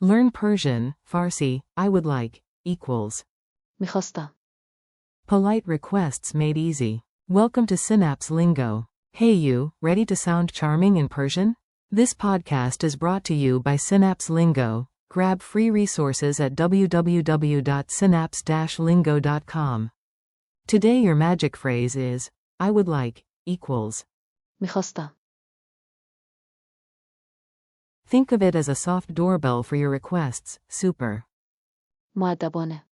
Learn Persian, Farsi, I would like, equals. میخواستم. Polite requests made easy. Welcome to Synapse Lingo. Hey you, ready to sound charming in Persian? This podcast is brought to you by Synapse Lingo. Grab free resources at www.synapse-lingo.com. Today your magic phrase is, I would like, equals. میخواستم. Think of it as a soft doorbell for your requests, super. مؤدبانه.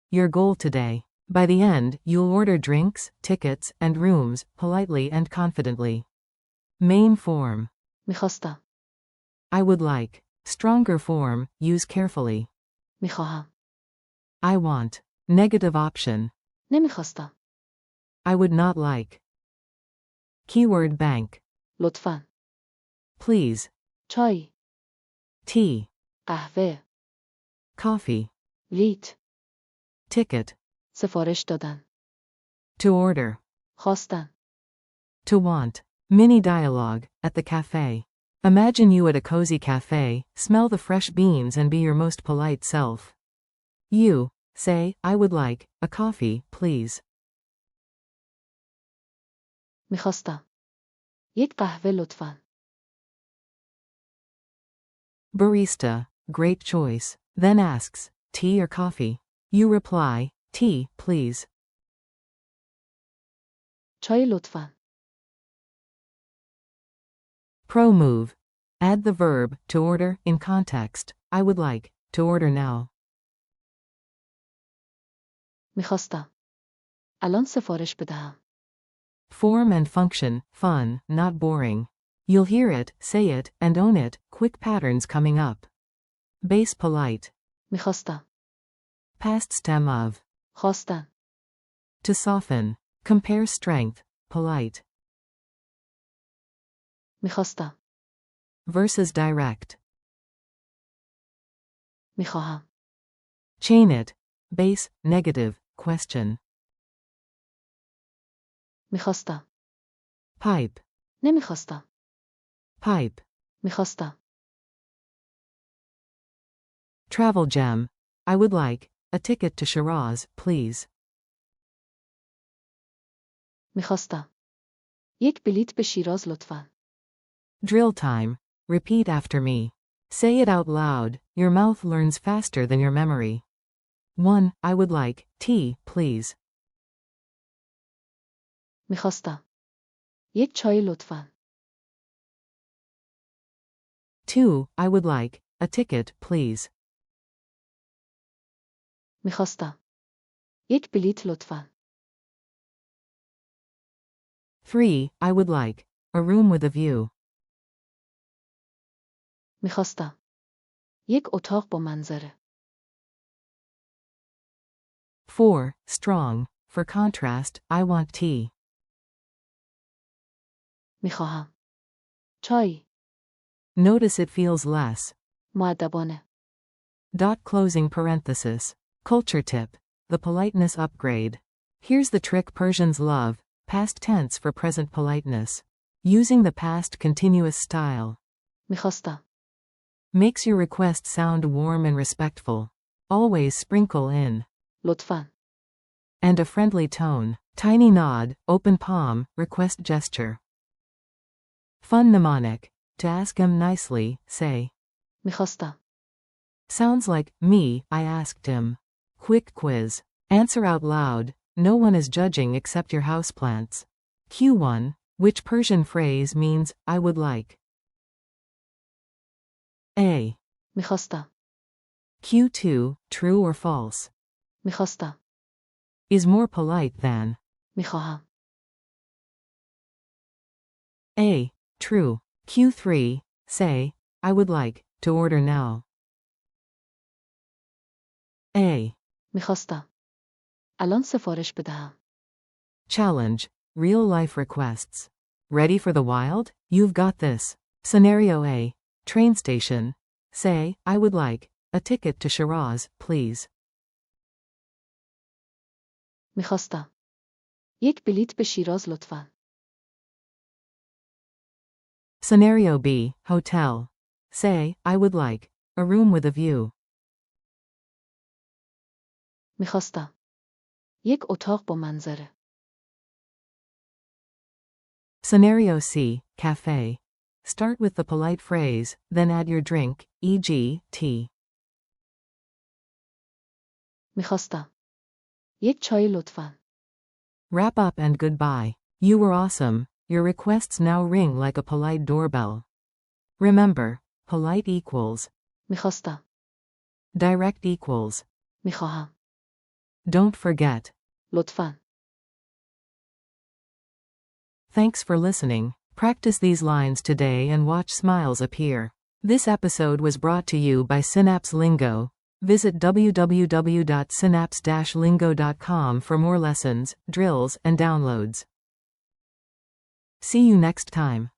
Your goal today. By the end, you'll order drinks, tickets, and rooms, politely and confidently. Main form. میخواستم. I would like. Stronger form, use carefully. میخواهم. I want. Negative option. نمیخواستم. I would not like. Keyword bank. لطفاً. Please. چای. Tea. قهوه. Coffee. لیت. Ticket. سفارش دادن. To order. خواستن. To want. Mini dialogue, at the cafe. Imagine you at a cozy cafe, smell the fresh beans and be your most polite self. You say, I would like a coffee, please. میخواستم. یک قهوه لطفاً. Barista, great choice. Then asks, tea or coffee? You reply, tea, please. چای لطفاً. Pro move. Add the verb, to order, in context. I would like, to order now. میخواستم. الان سفارش بدهم. Form and function, fun, not boring. You'll hear it, say it, and own it, quick patterns coming up. Base polite. میخواستم. Past stem of. خواستن. To soften. Compare strength, polite. میخواستم. Versus direct. میخواهم. Chain it. Base, negative, question. میخواستم. Pipe. نمیخواستم. Pipe. میخواستم. Travel gem. I would like a ticket to Shiraz, please. میخواستم. یک بلیت به شیراز لطفاً. Drill time. Repeat after me. Say it out loud. Your mouth learns faster than your memory. 1. I would like tea, please. میخواستم. یک چای لطفاً. 2. I would like a ticket, please. میخواستم. یک بلیت لطفاً. 3. I would like a room with a view. میخواستم. یک اتاق با منظره. 4. Strong. For contrast, I want tea. میخواهم. چای. Notice it feels less. مؤدبانه. Closing parenthesis. Culture tip. The politeness upgrade. Here's the trick Persians love. Past tense for present politeness. Using the past continuous style. میخواستم. Makes your request sound warm and respectful. Always sprinkle in. لطفاً. And a friendly tone. Tiny nod, open palm, request gesture. Fun mnemonic. To ask him nicely, say. میخواستم. Sounds like, me, I asked him. Quick quiz. Answer out loud. No one is judging except your houseplants. Q1. Which Persian phrase means, I would like? A. میخواستم. Q2. True or false? میخواستم. Is more polite than. میخواهم. A. True. Q3. Say, I would like, to order now. A. میخواستم. الان سفارش بدهم. Challenge. Real life requests. Ready for the wild? You've got this. Scenario A. Train station. Say, I would like a ticket to Shiraz, please. میخواستم. یک بلیت به شیراز لطفاً. Scenario B. Hotel. Say, I would like A room with a view. میخواستم. یک اتاق با منظره. Scenario C, cafe. Start with the polite phrase, then add your drink, e.g., tea. میخواستم. یک چای لطفاً. Wrap up and goodbye. You were awesome. Your requests now ring like a polite doorbell. Remember, polite equals میخواستم. direct equals. میخواهم. Don't forget. لطفاً. Thanks for listening. Practice these lines today and watch smiles appear. This episode was brought to you by Synapse Lingo. Visit www.synapse-lingo.com for more lessons, drills, and downloads. See you next time.